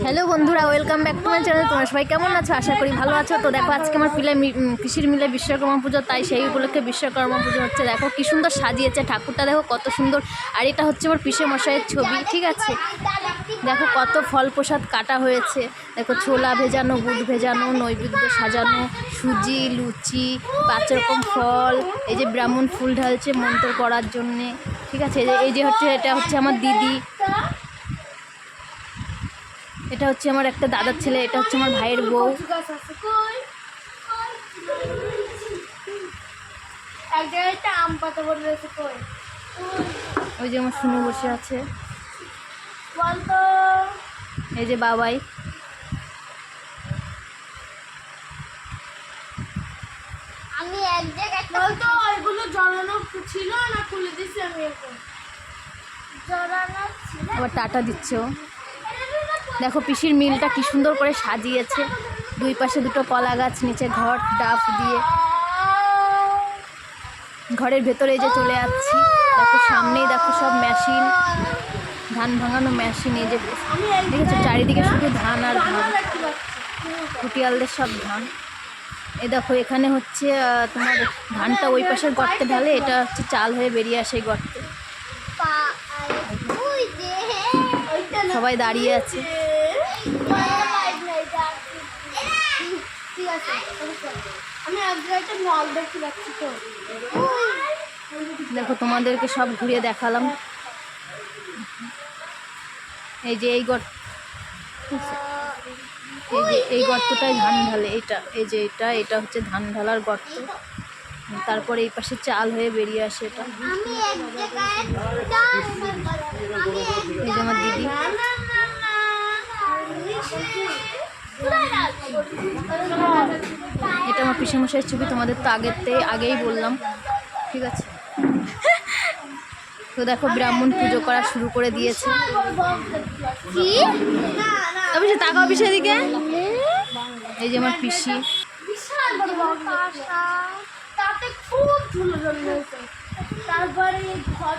Hello বন্ধুরা, welcome back to my channel. তোমরা সবাই কেমন আছো? আশা করি ভালো আছো। তো দেখো, আজকে আমার কৃষির মিলে বিশ্বকর্মা পুজো, তাই সেই উপলক্ষে বিশ্বকর্মা পুজো হচ্ছে। দেখো কি সুন্দর সাজিয়েছে ঠাকুরটা, দেখো কত সুন্দর। আর এটা হচ্ছে আমার পিসে মশাইয়ের ছবি, ঠিক আছে। দেখো কত ফল প্রসাদ কাটা হয়েছে। দেখো ছোলা ভেজানো, গুড় ভেজানো, নৈবেদ্য সাজানো, সুজি, লুচি, 5 রকম ফল। এই যে ব্রাহ্মণ ফুল ঢালছে মন্ত্র করার জন্যে, ঠিক আছে। এই যে হচ্ছে, এটা হচ্ছে আমার দিদি, এটা হচ্ছে আমার একটা দাদার ছেলে, এটা হচ্ছে আমার ভাইয়ের বউ। ওই যে আমার শুনু বসে আছে, এই যে বাবাই। আমি এক জায়গায় বলতো ওইগুলো জড়ানো ছিল না, খুলে দিছি আমি এখন। জড়ানো ছিল, আবার টাটা দিচ্ছে ও। দেখো পিসির মিলটা কি সুন্দর করে সাজিয়েছে, দুই পাশে দুটো কলা গাছ, নিচে ঘর ডাব দিয়ে। ঘরের ভেতরে এই যে চলে যাচ্ছি, দেখো সামনেই দেখো সব মেশিন, ধান ভাঙানো মেশিন। এই যে দেখেছো চারিদিকে শুধু ধান আর ধান, কুটিয়ালদের সব ধান। এই দেখো এখানে হচ্ছে তোমার ধানটা ওই পাশের গর্তে ঢালে, এটা হচ্ছে চাল হয়ে বেরিয়ে আসে এই গর্তে। সবাই দাঁড়িয়ে আছে। দেখো তোমাদেরকে সব ঘুরিয়ে দেখালাম। এই যে এই গর্ত, এই গর্তটাই ধান ঢালে। এই যে এটা হচ্ছে ধান ঢালার গর্ত। তারপরে এই পাশে চাল হয়ে বেরিয়ে আসে এটা। এই যে আমার দিদি। এটা আমার পিসেমশাইয়ের ছবি, তোমাদের তো আগেই বললাম, ঠিক আছে। তো দেখো ব্রাহ্মণ পুজো করা শুরু করে দিয়েছে। কি অবশ্যই তাকাও পিসের দিকে। এই যে আমার পিসি, বিশাল বড় বাসা, তাতে খুব ঝুলো জন্মেছে। তারপরে ঘর